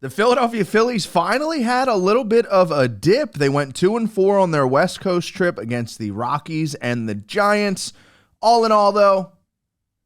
The Philadelphia Phillies finally had a little bit of a dip. They went 2-4 on their West Coast trip against the Rockies and the Giants. All in all, though,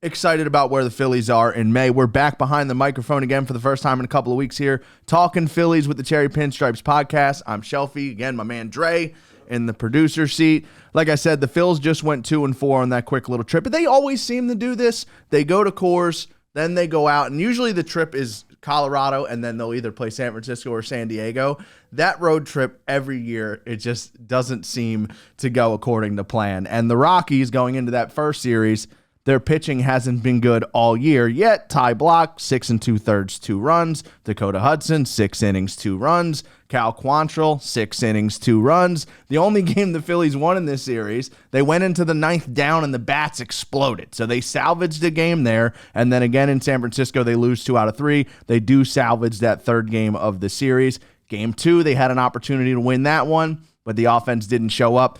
excited about where the Phillies are in May. We're back behind the microphone again for the first time in a couple of weeks here, talking Phillies with the Cherry Pinstripes podcast. I'm Shelfie. Again, my man Dre in the producer seat. Like I said, the Phils just went 2-4 on that quick little trip. But they always seem to do this. They go to Coors, then they go out, and usually the trip is Colorado, and then they'll either play San Francisco or San Diego. That road trip every year, it just doesn't seem to go according to plan. And the Rockies going into that first series, their pitching hasn't been good all year yet. Ty Block, 6 2/3, 2 runs. Dakota Hudson, 6 innings, 2 runs. Cal Quantrill, 6 innings, 2 runs. The only game the Phillies won in this series, they went into the 9th down and the bats exploded. So they salvaged the game there. And then again in San Francisco, they lose 2 out of 3. They do salvage that third game of the series. Game 2, they had an opportunity to win that one, but the offense didn't show up.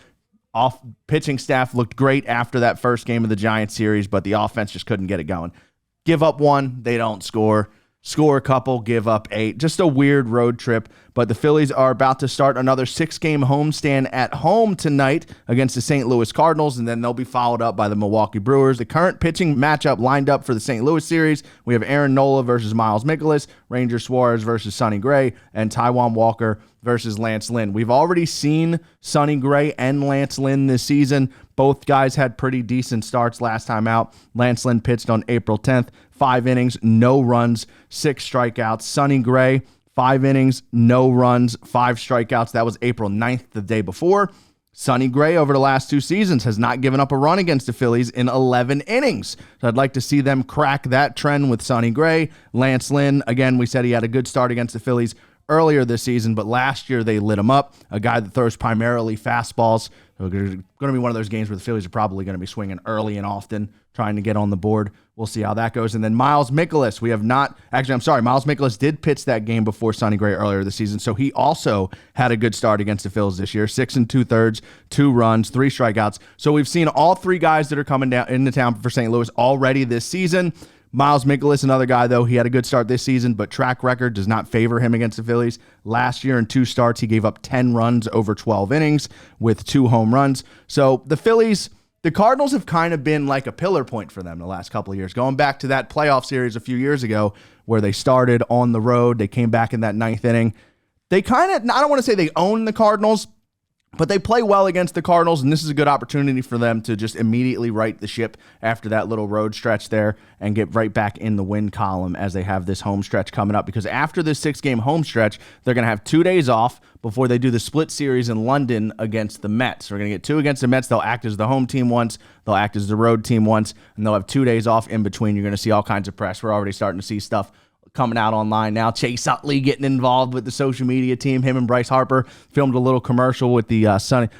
Pitching staff looked great after that first game of the Giants series, but the offense just couldn't get it going. Give up 1, they don't score. Score a couple, give up 8. Just a weird road trip, but the Phillies are about to start another 6-game homestand at home tonight against the St. Louis Cardinals, and then they'll be followed up by the Milwaukee Brewers. The current pitching matchup lined up for the St. Louis series, we have Aaron Nola versus Miles Mikolas, Ranger Suarez versus Sonny Gray, and Taijuan Walker versus Lance Lynn. We've already seen Sonny Gray and Lance Lynn this season. Both guys had pretty decent starts last time out. Lance Lynn pitched on April 10th, 5 innings, no runs, 6 strikeouts. Sonny Gray, 5 innings, no runs, 5 strikeouts. That was April 9th, the day before. Sonny Gray, over the last 2 seasons, has not given up a run against the Phillies in 11 innings. So I'd like to see them crack that trend with Sonny Gray. Lance Lynn, again, we said he had a good start against the Phillies earlier this season, but last year they lit him up. A guy that throws primarily fastballs. So going to be one of those games where the Phillies are probably going to be swinging early and often, trying to get on the board. We'll see how that goes. And then Miles Mikolas, Miles Mikolas did pitch that game before Sonny Gray earlier this season, so he also had a good start against the Phils this year. 6 2/3, 2 runs, 3 strikeouts. So we've seen all 3 guys that are coming down into town for St. Louis already this season. Miles Mikolas, another guy, though, he had a good start this season, but track record does not favor him against the Phillies. Last year in 2 starts, he gave up 10 runs over 12 innings with 2 home runs. So the Phillies, the Cardinals have kind of been like a pillar point for them the last couple of years. Going back to that playoff series a few years ago where they started on the road, they came back in that 9th inning. They kind of, I don't want to say they own the Cardinals, but they play well against the Cardinals, and this is a good opportunity for them to just immediately right the ship after that little road stretch there and get right back in the win column as they have this home stretch coming up. Because after this 6-game home stretch, they're going to have 2 days off before they do the split series in London against the Mets. We're going to get 2 against the Mets. They'll act as the home team once. They'll act as the road team once, and they'll have 2 days off in between. You're going to see all kinds of press. We're already starting to see stuff coming out online now. Chase Utley getting involved with the social media team. Him and Bryce Harper filmed a little commercial with the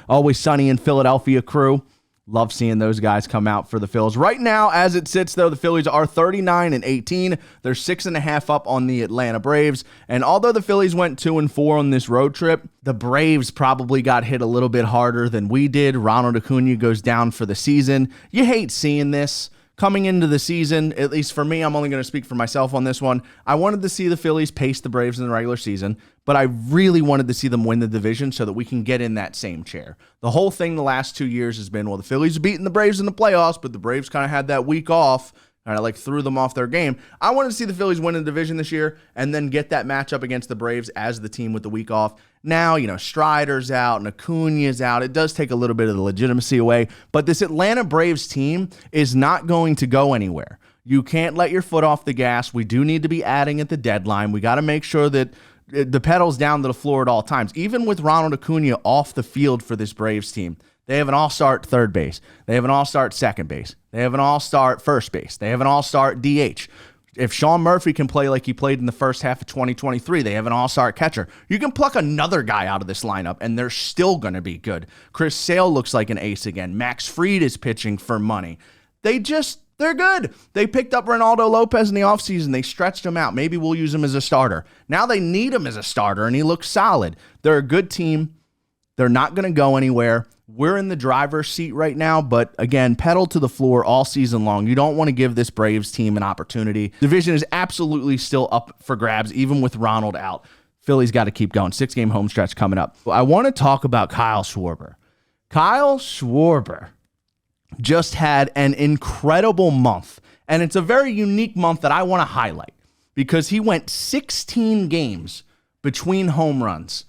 Always Sunny in Philadelphia crew. Love seeing those guys come out for the Phils. Right now, as it sits, though, the Phillies are 39-18. They're 6.5 up on the Atlanta Braves. And although the Phillies went 2-4 on this road trip, the Braves probably got hit a little bit harder than we did. Ronald Acuna goes down for the season. You hate seeing this. Coming into the season, at least for me, I'm only going to speak for myself on this one. I wanted to see the Phillies pace the Braves in the regular season, but I really wanted to see them win the division so that we can get in that same chair. The whole thing the last 2 years has been, well, the Phillies are beating the Braves in the playoffs, but the Braves kind of had that week off, and I threw them off their game. I wanted to see the Phillies win the division this year and then get that matchup against the Braves as the team with the week off. Now, Strider's out and Acuna's out. It does take a little bit of the legitimacy away, but this Atlanta Braves team is not going to go anywhere. You can't let your foot off the gas. We do need to be adding at the deadline. We got to make sure that the pedal's down to the floor at all times. Even with Ronald Acuna off the field for this Braves team, they have an all-star at third base. They have an all-star at second base. They have an all-star at first base. They have an all-star at DH. If Sean Murphy can play like he played in the first half of 2023, they have an all-star at catcher. You can pluck another guy out of this lineup, and they're still going to be good. Chris Sale looks like an ace again. Max Fried is pitching for money. They're good. They picked up Ronaldo Lopez in the offseason. They stretched him out. Maybe we'll use him as a starter. Now they need him as a starter, and he looks solid. They're a good team. They're not going to go anywhere. We're in the driver's seat right now, but again, pedal to the floor all season long. You don't want to give this Braves team an opportunity. Division is absolutely still up for grabs, even with Ronald out. Phillies got to keep going. 6-game home stretch coming up. I want to talk about Kyle Schwarber. Kyle Schwarber just had an incredible month, and it's a very unique month that I want to highlight because he went 16 games between home runs.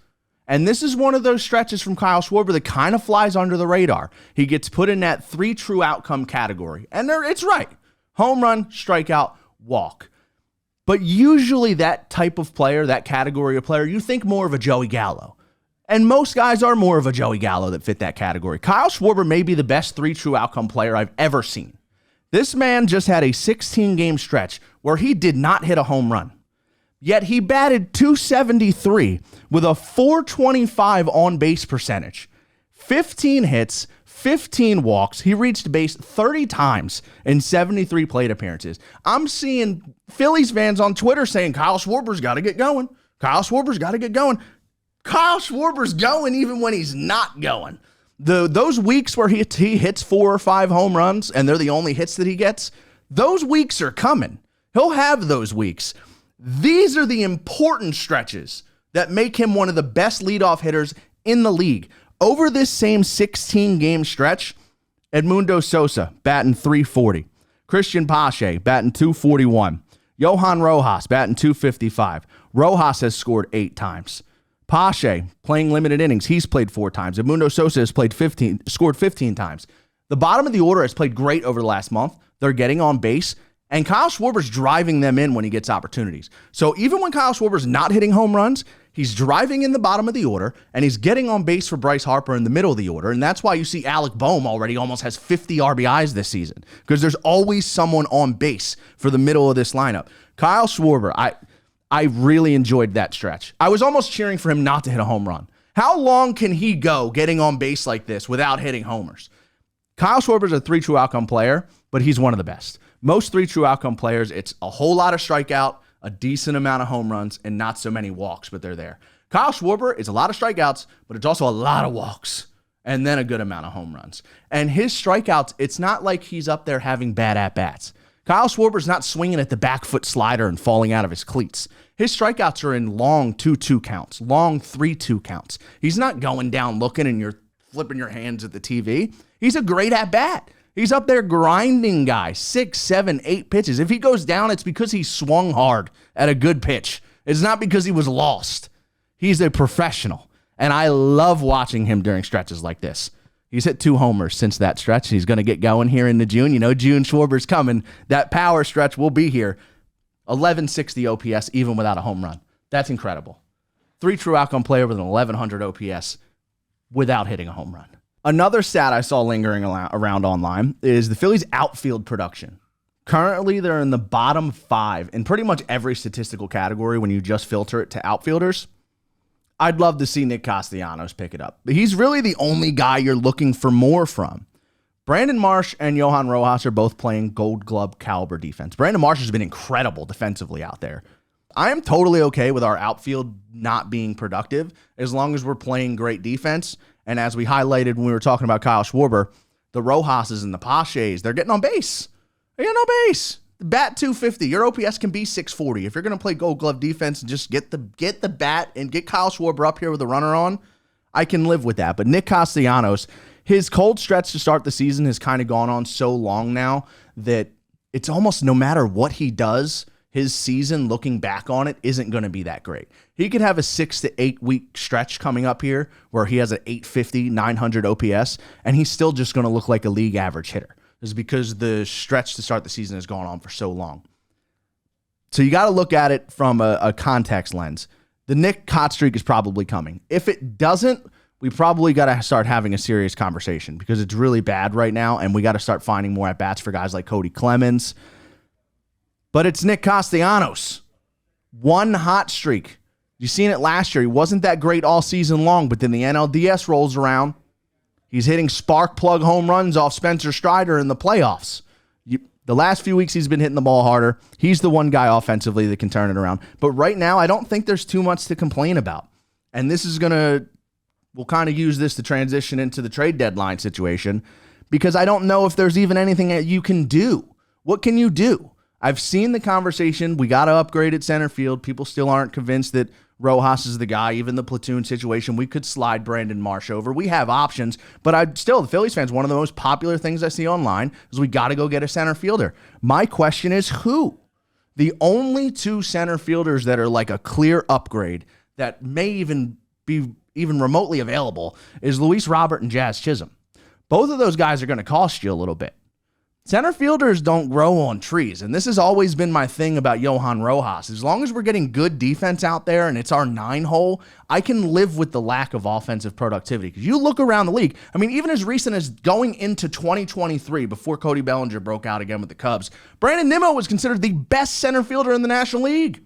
And this is one of those stretches from Kyle Schwarber that kind of flies under the radar. He gets put in that 3 true outcome category. And it's right. Home run, strikeout, walk. But usually that type of player, that category of player, you think more of a Joey Gallo. And most guys are more of a Joey Gallo that fit that category. Kyle Schwarber may be the best 3 true outcome player I've ever seen. This man just had a 16-game stretch where he did not hit a home run. Yet he batted .273 with a .425 on-base percentage. 15 hits, 15 walks. He reached base 30 times in 73 plate appearances. I'm seeing Phillies fans on Twitter saying, Kyle Schwarber's got to get going. Kyle Schwarber's got to get going. Kyle Schwarber's going even when he's not going. Those weeks where he hits 4 or 5 home runs and they're the only hits that he gets, those weeks are coming. He'll have those weeks. These are the important stretches that make him one of the best leadoff hitters in the league. Over this same 16-game stretch, Edmundo Sosa batting .340, Christian Pache batting .241, Johan Rojas batting .255. Rojas has scored 8 times. Pache playing limited innings, he's played 4 times. Edmundo Sosa has scored 15 times. The bottom of the order has played great over the last month. They're getting on base. And Kyle Schwarber's driving them in when he gets opportunities. So even when Kyle Schwarber's not hitting home runs, he's driving in the bottom of the order, and he's getting on base for Bryce Harper in the middle of the order. And that's why you see Alec Boehm already almost has 50 RBIs this season, because there's always someone on base for the middle of this lineup. Kyle Schwarber, I really enjoyed that stretch. I was almost cheering for him not to hit a home run. How long can he go getting on base like this without hitting homers? Kyle Schwarber's a 3 true outcome player, but he's one of the best. Most 3 true outcome players, it's a whole lot of strikeout, a decent amount of home runs, and not so many walks, but they're there. Kyle Schwarber is a lot of strikeouts, but it's also a lot of walks, and then a good amount of home runs. And his strikeouts, it's not like he's up there having bad at-bats. Kyle Schwarber's not swinging at the back foot slider and falling out of his cleats. His strikeouts are in long 2-2 counts, long 3-2 counts. He's not going down looking and you're flipping your hands at the TV. He's a great at-bat. He's up there grinding guys, 6, 7, 8 pitches. If he goes down, it's because he swung hard at a good pitch. It's not because he was lost. He's a professional, and I love watching him during stretches like this. He's hit 2 homers since that stretch. He's going to get going here into June. You know, June Schwarber's coming. That power stretch will be here. 1160 OPS, even without a home run. That's incredible. 3 true outcome player with an 1100 OPS without hitting a home run. Another stat I saw lingering around online is the Phillies' outfield production. Currently, they're in the bottom 5 in pretty much every statistical category when you just filter it to outfielders. I'd love to see Nick Castellanos pick it up. But he's really the only guy you're looking for more from. Brandon Marsh and Johan Rojas are both playing Gold Glove caliber defense. Brandon Marsh has been incredible defensively out there. I am totally okay with our outfield not being productive as long as we're playing great defense. And as we highlighted when we were talking about Kyle Schwarber, the Rojases and the Paches, they're getting on base. They're getting on base. Bat .250. Your OPS can be .640. If you're going to play Gold Glove defense and just get the bat and get Kyle Schwarber up here with a runner on, I can live with that. But Nick Castellanos, his cold stretch to start the season has kind of gone on so long now that it's almost no matter what he does, his season, looking back on it, isn't going to be that great. He could have a 6 to 8 week stretch coming up here where he has an 850, 900 OPS, and he's still just going to look like a league average hitter. It's because the stretch to start the season has gone on for so long. So you got to look at it from a context lens. The Nick hot streak is probably coming. If it doesn't, we probably got to start having a serious conversation because it's really bad right now, and we got to start finding more at-bats for guys like Cody Clemens. But it's Nick Castellanos. 1 hot streak. You seen it last year. He wasn't that great all season long, but then the NLDS rolls around. He's hitting spark plug home runs off Spencer Strider in the playoffs. The last few weeks he's been hitting the ball harder. He's the one guy offensively that can turn it around. But right now, I don't think there's too much to complain about. And this is going to we'll kind of use this to transition into the trade deadline situation, because I don't know if there's even anything that you can do. What can you do? I've seen the conversation. We got to upgrade at center field. People still aren't convinced that Rojas is the guy. Even the platoon situation, we could slide Brandon Marsh over. We have options, but the Phillies fans, one of the most popular things I see online is we got to go get a center fielder. My question is who? The only two center fielders that are like a clear upgrade that may even be even remotely available is Luis Robert and Jazz Chisholm. Both of those guys are going to cost you a little bit. Center fielders don't grow on trees, and this has always been my thing about Johan Rojas. As long as we're getting good defense out there and it's our 9-hole, I can live with the lack of offensive productivity. Because you look around the league, I mean, even as recent as going into 2023, before Cody Bellinger broke out again with the Cubs, Brandon Nimmo was considered the best center fielder in the National League.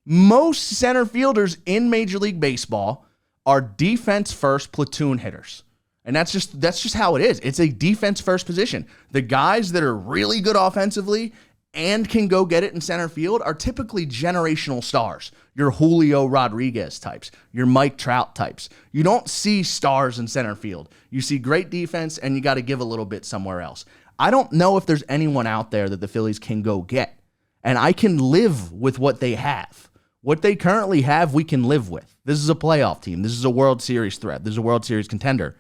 Most center fielders in Major League Baseball are defense-first platoon hitters. And that's just how it is. It's a defense-first position. The guys that are really good offensively and can go get it in center field are typically generational stars. Your Julio Rodriguez types, your Mike Trout types. You don't see stars in center field. You see great defense, and you got to give a little bit somewhere else. I don't know if there's anyone out there that the Phillies can go get. And I can live with what they have. What they currently have, we can live with. This is a playoff team. This is a World Series threat. This is a World Series contender.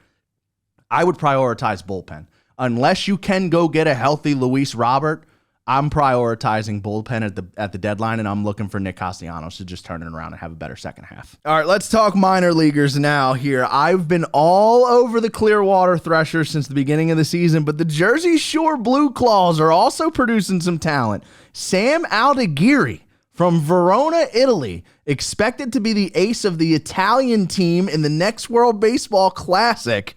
I would prioritize bullpen. Unless you can go get a healthy Luis Robert, I'm prioritizing bullpen at the deadline, and I'm looking for Nick Castellanos to just turn it around and have a better second half. All right, let's talk minor leaguers now here. I've been all over the Clearwater Threshers since the beginning of the season, but the Jersey Shore Blue Claws are also producing some talent. Sam Aldeghiri from Verona, Italy, expected to be the ace of the Italian team in the next World Baseball Classic,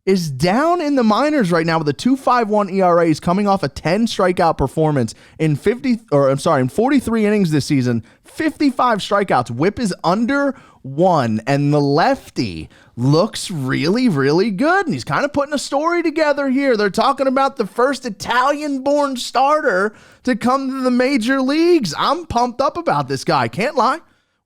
is down in the minors right now with a 2.51 ERA. He's coming off a 10 strikeout performance in 43 innings this season, 55 strikeouts. Whip is under 1, and the lefty looks really, really good. And he's kind of putting a story together here. They're talking about the first Italian-born starter to come to the major leagues. I'm pumped up about this guy. Can't lie.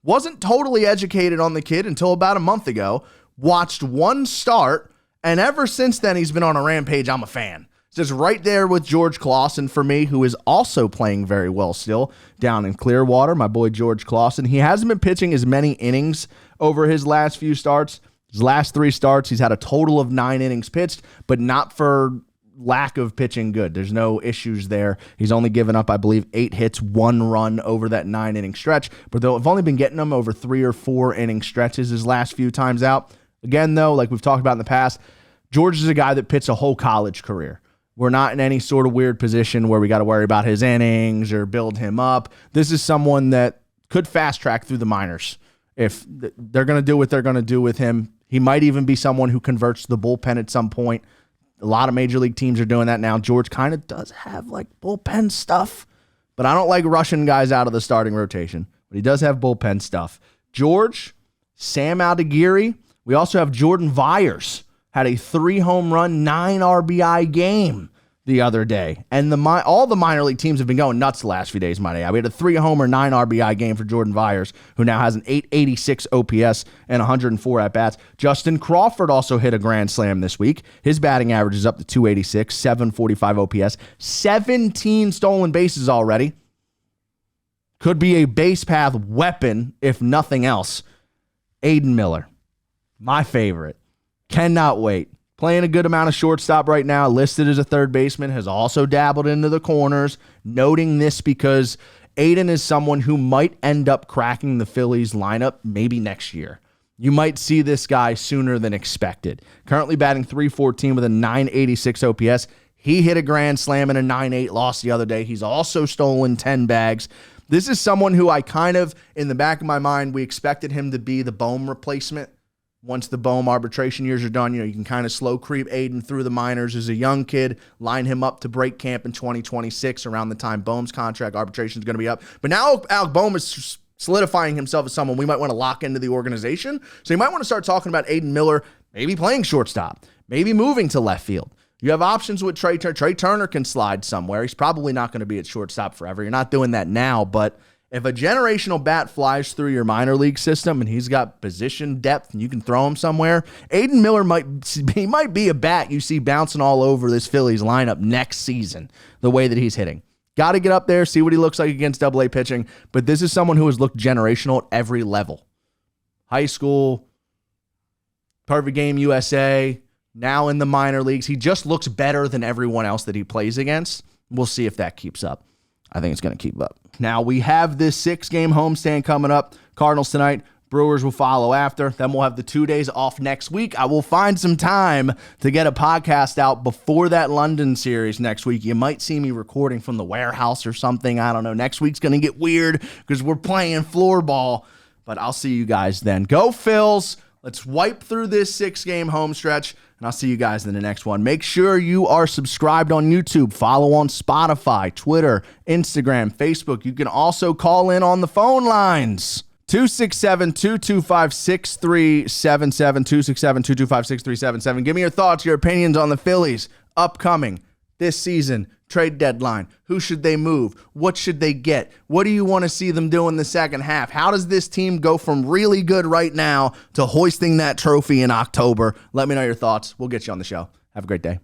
Wasn't totally educated on the kid until about a month ago. Watched one start, and ever since then, he's been on a rampage. I'm a fan. Just right there with George Clausen for me, who is also playing very well still down in Clearwater. My boy George Clausen. He hasn't been pitching as many innings over his last few starts. His last 3 starts, he's had a total of 9 innings pitched, but not for lack of pitching good. There's no issues there. He's only given up, I believe, 8 hits, 1 run over that 9-inning stretch, but they've only been getting him over 3 or 4 inning stretches his last few times out. Again, though, like we've talked about in the past, George is a guy that pitched a whole college career. We're not in any sort of weird position where we got to worry about his innings or build him up. This is someone that could fast track through the minors. If they're going to do what they're going to do with him, he might even be someone who converts to the bullpen at some point. A lot of major league teams are doing that now. George kind of does have like bullpen stuff, but I don't like rushing guys out of the starting rotation. But he does have bullpen stuff. George, Sam Aldeghiri. We also have Jordan Vyers. Had a 3-home run, 9 RBI game the other day. And all the minor league teams have been going nuts the last few days, might I add. We had a 3-homer, 9 RBI game for Jordan Vyers, who now has an 886 OPS and 104 at-bats. Justin Crawford also hit a grand slam this week. His batting average is up to 286, 745 OPS, 17 stolen bases already. Could be a base path weapon, if nothing else. Aiden Miller, my favorite. Cannot wait. Playing a good amount of shortstop right now, listed as a third baseman, has also dabbled into the corners. Noting this because Aiden is someone who might end up cracking the Phillies lineup maybe next year. You might see this guy sooner than expected. Currently batting .314 with a 986 OPS. He hit a grand slam in a 9-8 loss the other day. He's also stolen 10 bags. This is someone who I kind of, in the back of my mind, we expected him to be the Bohm replacement. Once the Bohm arbitration years are done, you can kind of slow creep Aiden through the minors as a young kid, line him up to break camp in 2026 around the time Bohm's contract arbitration is going to be up. But now Alec Bohm is solidifying himself as someone we might want to lock into the organization. So you might want to start talking about Aiden Miller maybe playing shortstop, maybe moving to left field. You have options with Trey Turner. Trey Turner can slide somewhere. He's probably not going to be at shortstop forever. You're not doing that now, but If a generational bat flies through your minor league system and he's got position depth and you can throw him somewhere, Aiden Miller might be a bat you see bouncing all over this Phillies lineup next season, the way that he's hitting. Got to get up there, see what he looks like against AA pitching, but this is someone who has looked generational at every level. High school, Perfect Game USA, now in the minor leagues. He just looks better than everyone else that he plays against. We'll see if that keeps up. I think it's going to keep up. Now, we have this 6-game homestand coming up. Cardinals tonight. Brewers will follow after. Then we'll have the 2 days off next week. I will find some time to get a podcast out before that London series next week. You might see me recording from the warehouse or something. I don't know. Next week's going to get weird because we're playing floor ball. But I'll see you guys then. Go Phils. Let's wipe through this 6-game home stretch, and I'll see you guys in the next one. Make sure you are subscribed on YouTube, follow on Spotify, Twitter, Instagram, Facebook. You can also call in on the phone lines. 267-225-6377, 267-225-6377. Give me your thoughts, your opinions on the Phillies upcoming this season. Trade deadline. Who should they move? What should they get? What do you want to see them do in the second half? How does this team go from really good right now to hoisting that trophy in October? Let me know your thoughts. We'll get you on the show. Have a great day.